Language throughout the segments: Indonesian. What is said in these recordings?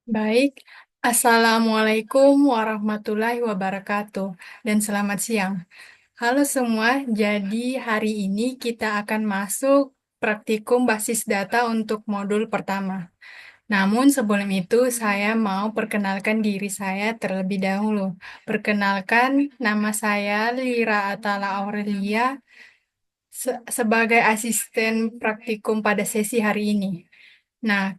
Baik, Assalamualaikum warahmatullahi wabarakatuh, dan selamat siang. Halo semua, jadi hari ini kita akan masuk praktikum basis data untuk modul pertama. Namun sebelum itu, saya mau perkenalkan diri saya terlebih dahulu. Perkenalkan, nama saya Lira Atala Aurelia sebagai asisten praktikum pada sesi hari ini. Nah,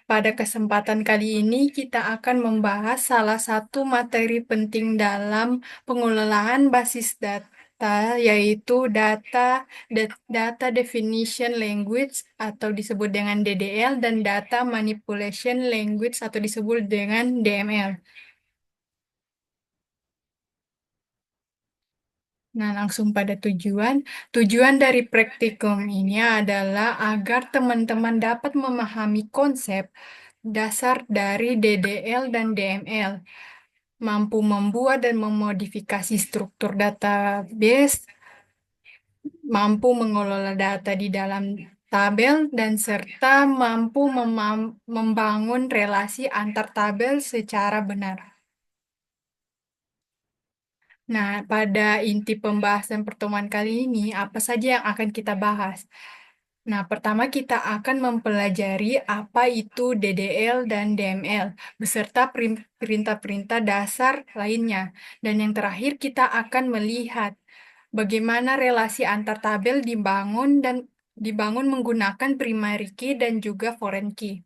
pada kesempatan kali ini kita akan membahas salah satu materi penting dalam pengelolaan basis data, yaitu data definition language atau disebut dengan DDL dan data manipulation language atau disebut dengan DML. Nah, langsung pada tujuan. Tujuan dari praktikum ini adalah agar teman-teman dapat memahami konsep dasar dari DDL dan DML, mampu membuat dan memodifikasi struktur database, mampu mengelola data di dalam tabel, dan serta mampu membangun relasi antar tabel secara benar. Nah, pada inti pembahasan pertemuan kali ini, apa saja yang akan kita bahas? Nah, pertama kita akan mempelajari apa itu DDL dan DML, beserta perintah-perintah dasar lainnya. Dan yang terakhir kita akan melihat bagaimana relasi antar tabel dibangun menggunakan primary key dan juga foreign key.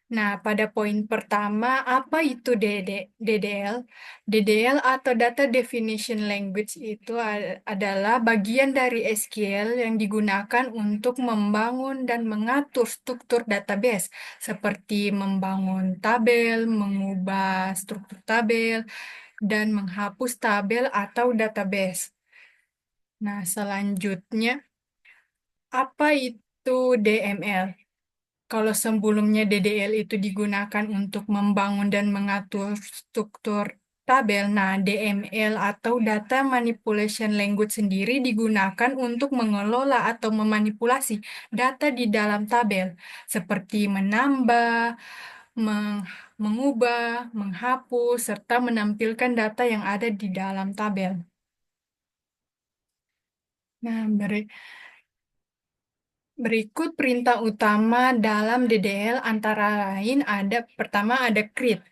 Nah, pada poin pertama, apa itu DDL? DDL atau Data Definition Language itu adalah bagian dari SQL yang digunakan untuk membangun dan mengatur struktur database, seperti membangun tabel, mengubah struktur tabel, dan menghapus tabel atau database. Nah, selanjutnya, apa itu DML? Kalau sebelumnya DDL itu digunakan untuk membangun dan mengatur struktur tabel, nah DML atau Data Manipulation Language sendiri digunakan untuk mengelola atau memanipulasi data di dalam tabel, seperti menambah, mengubah, menghapus, serta menampilkan data yang ada di dalam tabel. Nah, berikut perintah utama dalam DDL antara lain pertama ada create.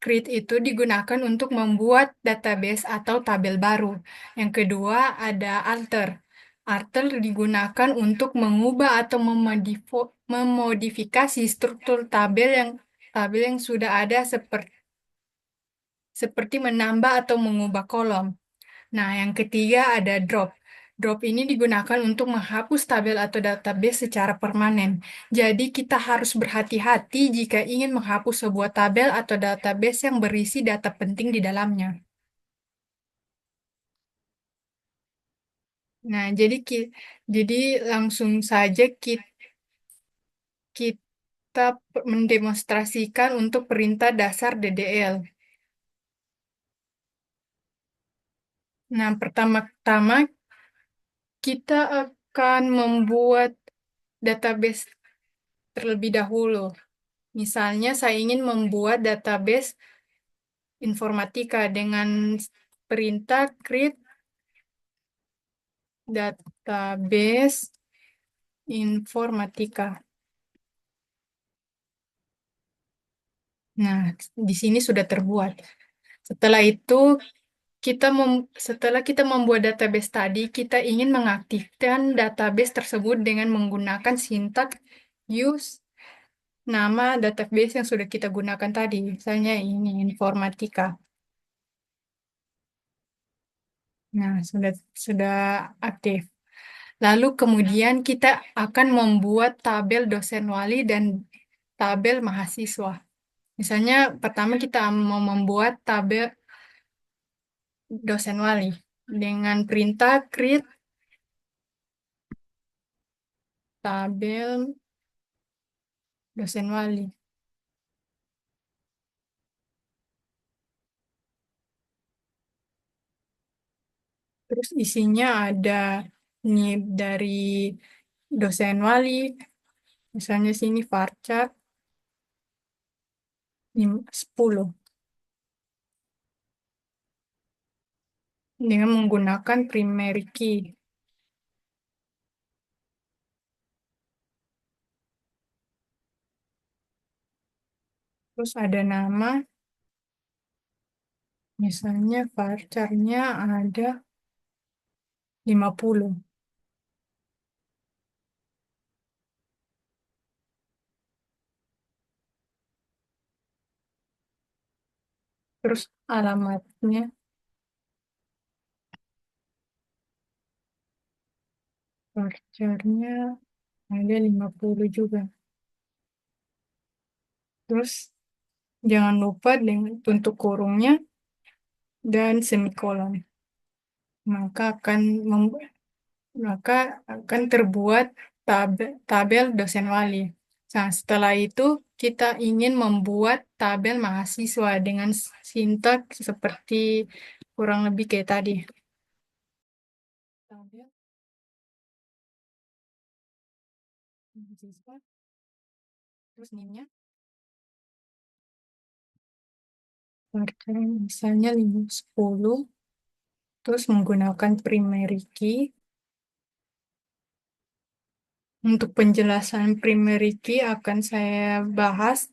Create itu digunakan untuk membuat database atau tabel baru. Yang kedua ada alter. Alter digunakan untuk mengubah atau memodifikasi struktur tabel yang sudah ada seperti menambah atau mengubah kolom. Nah, yang ketiga ada drop. Drop ini digunakan untuk menghapus tabel atau database secara permanen. Jadi, kita harus berhati-hati jika ingin menghapus sebuah tabel atau database yang berisi data penting di dalamnya. Nah, jadi langsung saja kita mendemonstrasikan untuk perintah dasar DDL. Nah, pertama-tama kita akan membuat database terlebih dahulu. Misalnya, saya ingin membuat database informatika dengan perintah create database informatika. Nah, di sini sudah terbuat. Setelah itu, setelah kita membuat database tadi, kita ingin mengaktifkan database tersebut dengan menggunakan sintak use nama database yang sudah kita gunakan tadi. Misalnya ini informatika. Nah, sudah aktif. Lalu kemudian kita akan membuat tabel dosen wali dan tabel mahasiswa. Misalnya pertama kita mau membuat tabel dosen wali dengan perintah create tabel dosen wali. Terus isinya ada NIP dari dosen wali, misalnya sini varchar, 10 dengan menggunakan primary key. Terus ada nama, misalnya varcharnya ada 50. Terus alamatnya, varcharnya ada 50 juga. Terus jangan lupa dengan tutup kurungnya dan semikolon. Maka akan maka akan terbuat tabel dosen wali. Nah, setelah itu kita ingin membuat tabel mahasiswa dengan sintaks seperti kurang lebih kayak tadi. Tabel mahasiswa, terus NIM-nya, misalnya 10, terus menggunakan primary key. Untuk penjelasan primary key akan saya bahas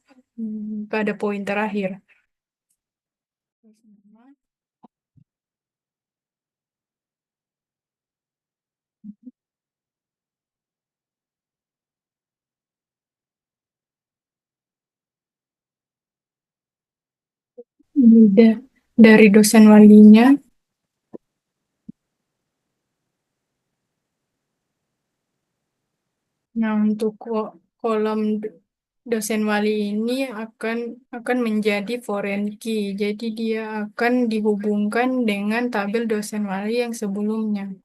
pada poin terakhir. Dari dosen walinya. Nah, untuk kolom dosen wali ini akan menjadi foreign key. Jadi dia akan dihubungkan dengan tabel dosen wali yang sebelumnya.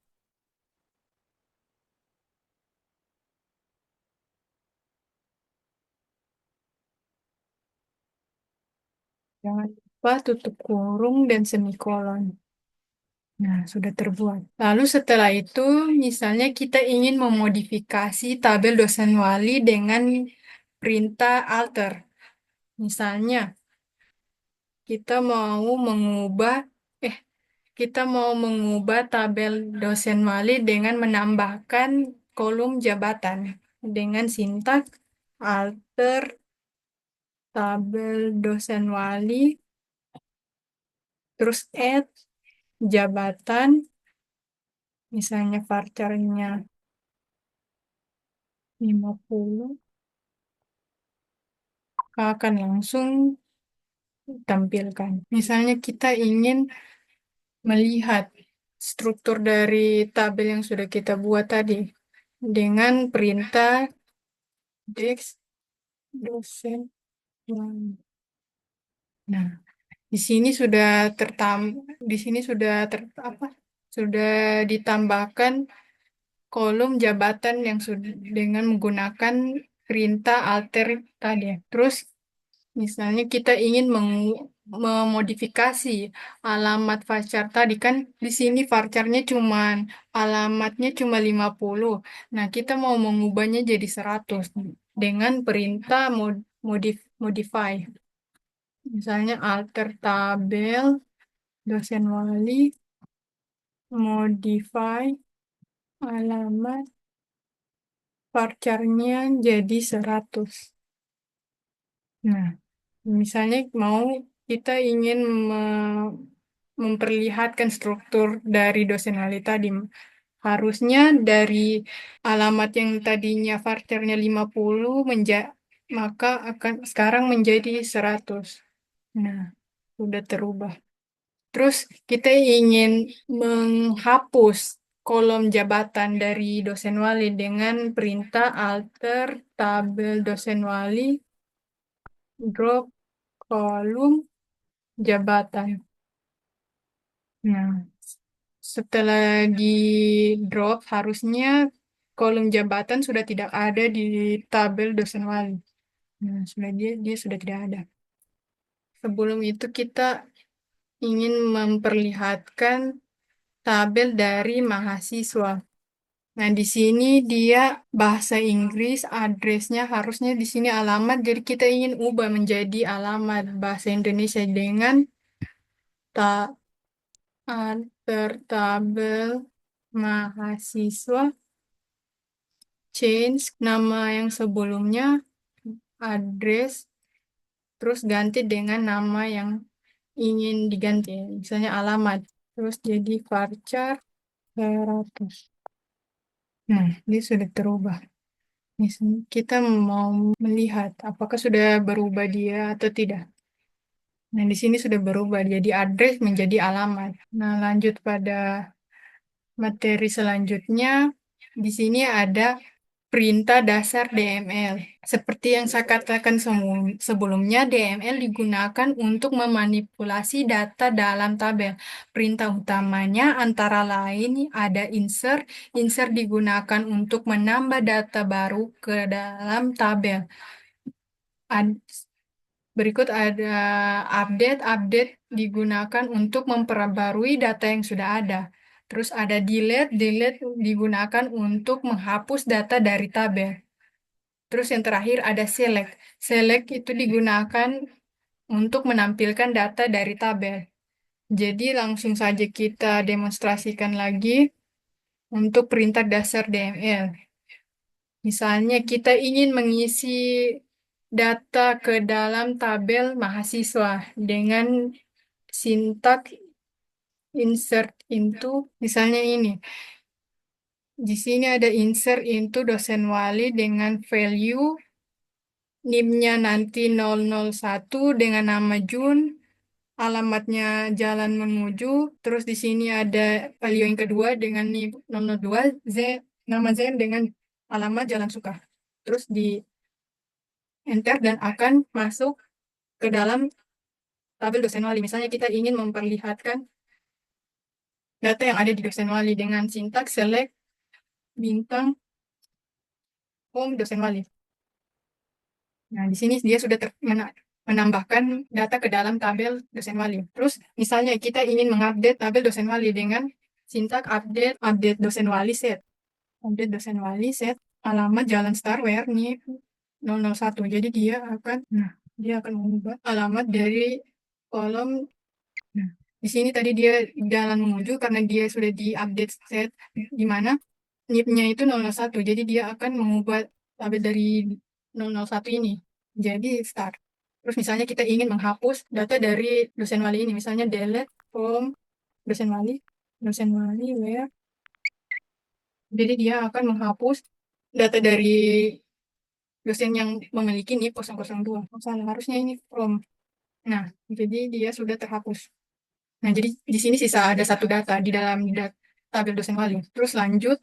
Jangan lupa tutup kurung dan semikolon. Nah, sudah terbuat. Lalu setelah itu, misalnya kita ingin memodifikasi tabel dosen wali dengan perintah alter. Misalnya, kita mau mengubah eh kita mau mengubah tabel dosen wali dengan menambahkan kolom jabatan dengan sintaks alter tabel dosen wali, terus add jabatan, misalnya varcharnya 50, akan langsung tampilkan. Misalnya kita ingin melihat struktur dari tabel yang sudah kita buat tadi dengan perintah desk dosen wali. Nah, di sini sudah di sini sudah apa? Sudah ditambahkan kolom jabatan yang sudah dengan menggunakan perintah alter tadi. Terus misalnya kita ingin memodifikasi alamat varchar tadi kan di sini varcharnya alamatnya cuma 50. Nah, kita mau mengubahnya jadi 100 dengan perintah modify. Misalnya alter tabel dosen wali modify alamat varcharnya jadi 100. Nah, misalnya kita ingin memperlihatkan struktur dari dosen wali tadi. Harusnya dari alamat yang tadinya varcharnya 50 maka akan sekarang menjadi 100. Nah, sudah terubah. Terus kita ingin menghapus kolom jabatan dari dosen wali dengan perintah alter tabel dosen wali drop kolom jabatan. Nah, setelah di drop harusnya kolom jabatan sudah tidak ada di tabel dosen wali. Nah, dia sudah tidak ada. Sebelum itu kita ingin memperlihatkan tabel dari mahasiswa. Nah, di sini dia bahasa Inggris, addressnya harusnya di sini alamat. Jadi kita ingin ubah menjadi alamat bahasa Indonesia dengan tak tertabel mahasiswa, change nama yang sebelumnya, address, terus ganti dengan nama yang ingin diganti. Misalnya alamat, terus jadi varchar 100. Nah, dia sudah terubah. Misalnya kita mau melihat apakah sudah berubah dia atau tidak. Nah, di sini sudah berubah jadi address menjadi alamat. Nah, lanjut pada materi selanjutnya. Di sini ada perintah dasar DML. Seperti yang saya katakan sebelumnya, DML digunakan untuk memanipulasi data dalam tabel. Perintah utamanya antara lain ada insert. Insert digunakan untuk menambah data baru ke dalam tabel. Ad- Berikut ada update. Update digunakan untuk memperbarui data yang sudah ada. Terus ada delete. Delete digunakan untuk menghapus data dari tabel. Terus yang terakhir ada select. Select itu digunakan untuk menampilkan data dari tabel. Jadi langsung saja kita demonstrasikan lagi untuk perintah dasar DML. Misalnya kita ingin mengisi data ke dalam tabel mahasiswa dengan sintak insert into, misalnya ini. Di sini ada insert into dosen wali dengan value NIM-nya nanti 001 dengan nama Jun, alamatnya Jalan Menuju, terus di sini ada value yang kedua dengan NIM 002, nama Zen dengan alamat Jalan Suka. Terus di enter dan akan masuk ke dalam tabel dosen wali. Misalnya kita ingin memperlihatkan data yang ada di dosen wali dengan sintaks select bintang home dosen wali. Nah, di sini dia sudah menambahkan data ke dalam tabel dosen wali. Terus misalnya kita ingin mengupdate tabel dosen wali dengan sintak update dosen wali set. Update dosen wali set alamat Jalan Starware nih 001. Jadi dia akan mengubah alamat dari kolom. Nah, di sini tadi dia jalan menuju karena dia sudah di-update set di mana NIP-nya itu 001. Jadi dia akan mengubah tabel dari 001 ini jadi start. Terus misalnya kita ingin menghapus data dari dosen wali ini, misalnya delete from dosen wali, where. Jadi dia akan menghapus data dari dosen yang memiliki NIP 002. Misalnya harusnya ini from. Nah, jadi dia sudah terhapus. Nah, jadi di sini sisa ada satu data di dalam tabel dosen wali. Terus lanjut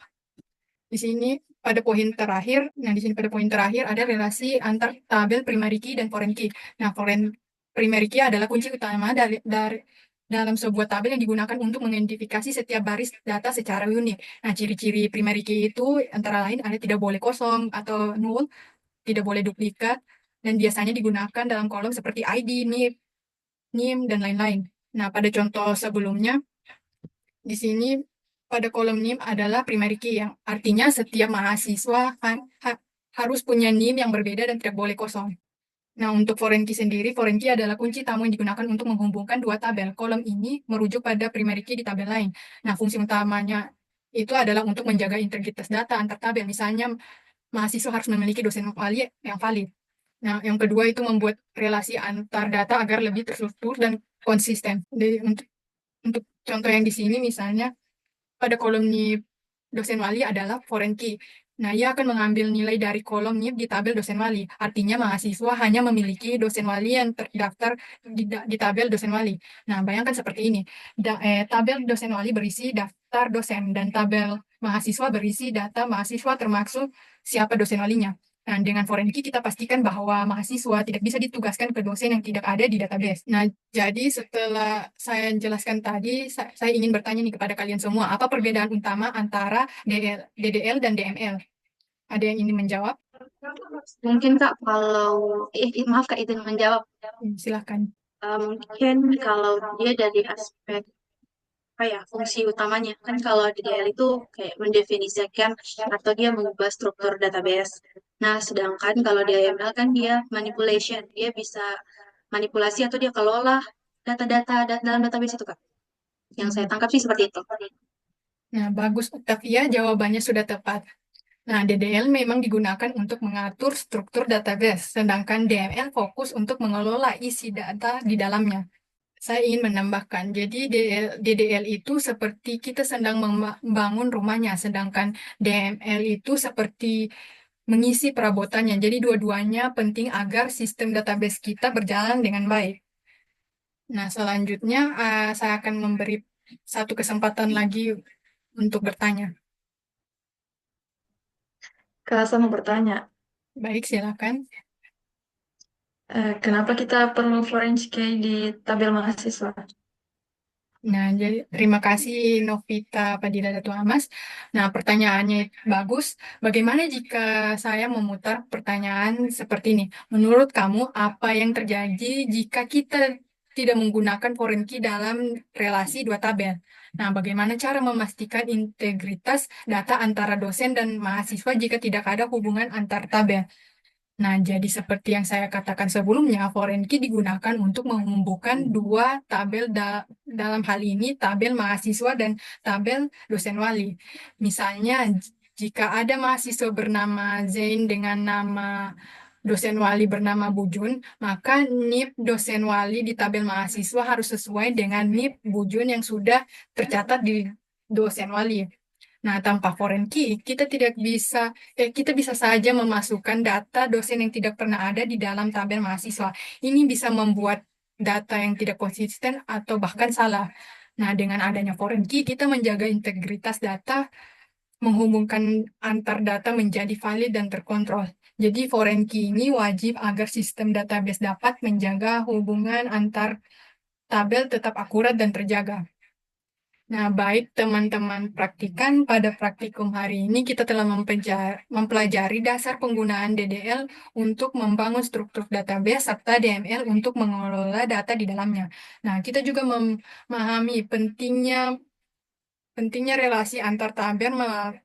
di sini pada poin terakhir. Nah, di sini pada poin terakhir ada relasi antar tabel primary key dan foreign key. Nah, primary key adalah kunci utama dari dalam sebuah tabel yang digunakan untuk mengidentifikasi setiap baris data secara unik. Nah, ciri-ciri primary key itu antara lain ada tidak boleh kosong atau null, tidak boleh duplikat, dan biasanya digunakan dalam kolom seperti ID, NIP, NIM, dan lain-lain. Nah, pada contoh sebelumnya, di sini pada kolom NIM adalah primary key yang artinya setiap mahasiswa harus punya NIM yang berbeda dan tidak boleh kosong. Nah, untuk foreign key sendiri, foreign key adalah kunci tamu yang digunakan untuk menghubungkan dua tabel. Kolom ini merujuk pada primary key di tabel lain. Nah, fungsi utamanya itu adalah untuk menjaga integritas data antar tabel. Misalnya, mahasiswa harus memiliki dosen wali yang valid. Nah, yang kedua itu membuat relasi antar data agar lebih terstruktur dan konsisten. Jadi, untuk contoh yang di sini, misalnya, pada kolom NIP dosen wali adalah foreign key. Nah, ia akan mengambil nilai dari kolom NIP di tabel dosen wali. Artinya mahasiswa hanya memiliki dosen wali yang terdaftar di tabel dosen wali. Nah, bayangkan seperti ini. Tabel dosen wali berisi daftar dosen dan tabel mahasiswa berisi data mahasiswa termasuk siapa dosen walinya. Nah, dengan foreign key kita pastikan bahwa mahasiswa tidak bisa ditugaskan ke dosen yang tidak ada di database. Nah, jadi setelah saya jelaskan tadi, saya ingin bertanya nih kepada kalian semua, apa perbedaan utama antara DDL dan DML? Ada yang ingin menjawab? Mungkin Kak, kalau maaf Kak izin menjawab. Silahkan. Mungkin kalau dia dari aspek apa ya fungsi utamanya. Kan kalau DDL itu kayak mendefinisikan atau dia mengubah struktur database. Nah, sedangkan kalau di AML kan dia manipulation, dia bisa manipulasi atau dia kelola data-data dalam database itu, Kak. Yang saya Hmm. tangkap sih seperti itu. Nah, bagus, Octavia, jawabannya sudah tepat. Nah, DDL memang digunakan untuk mengatur struktur database, sedangkan DML fokus untuk mengelola isi data di dalamnya. Saya ingin menambahkan, jadi DDL itu seperti kita sedang membangun rumahnya, sedangkan DML itu seperti mengisi perabotannya. Jadi dua-duanya penting agar sistem database kita berjalan dengan baik. Nah, selanjutnya saya akan memberi satu kesempatan lagi untuk bertanya. Kak, saya mau bertanya, Baik, silakan. kenapa kita perlu forensic key di tabel mahasiswa? Nah, jadi terima kasih Novita Padilla Datu Amas. Nah, pertanyaannya bagus. Bagaimana jika saya memutar pertanyaan seperti ini? Menurut kamu, apa yang terjadi jika kita tidak menggunakan foreign key dalam relasi dua tabel? Nah, bagaimana cara memastikan integritas data antara dosen dan mahasiswa jika tidak ada hubungan antar tabel? Nah, jadi seperti yang saya katakan sebelumnya, foreign key digunakan untuk menghubungkan dua tabel dalam hal ini tabel mahasiswa dan tabel dosen wali. Misalnya, jika ada mahasiswa bernama Zain dengan nama dosen wali bernama Bujun, maka NIP dosen wali di tabel mahasiswa harus sesuai dengan NIP Bujun yang sudah tercatat di dosen wali. Nah, tanpa foreign key, kita bisa saja memasukkan data dosen yang tidak pernah ada di dalam tabel mahasiswa. Ini bisa membuat data yang tidak konsisten atau bahkan salah. Nah, dengan adanya foreign key, kita menjaga integritas data, menghubungkan antar data menjadi valid dan terkontrol. Jadi, foreign key ini wajib agar sistem database dapat menjaga hubungan antar tabel tetap akurat dan terjaga. Nah, baik teman-teman praktikan, pada praktikum hari ini kita telah mempelajari dasar penggunaan DDL untuk membangun struktur database serta DML untuk mengelola data di dalamnya. Nah, kita juga memahami pentingnya relasi antar tabel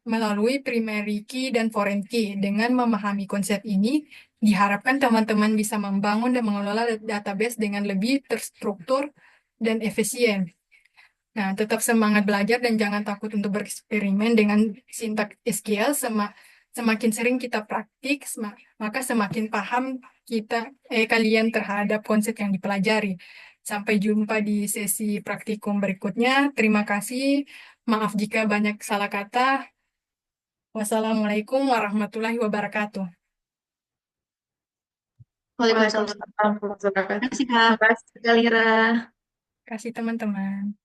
melalui primary key dan foreign key. Dengan memahami konsep ini, diharapkan teman-teman bisa membangun dan mengelola database dengan lebih terstruktur dan efisien. Nah, tetap semangat belajar dan jangan takut untuk bereksperimen dengan sintaks SQL. Semakin sering kita praktik, maka semakin paham kalian terhadap konsep yang dipelajari. Sampai jumpa di sesi praktikum berikutnya. Terima kasih. Maaf jika banyak salah kata. Wassalamualaikum warahmatullahi wabarakatuh. Waalaikumsalam. Waalaikumsalam warahmatullahi Terima wabarakatuh. kasih, Kak. Makasih, Kak Lira. Kasih teman-teman.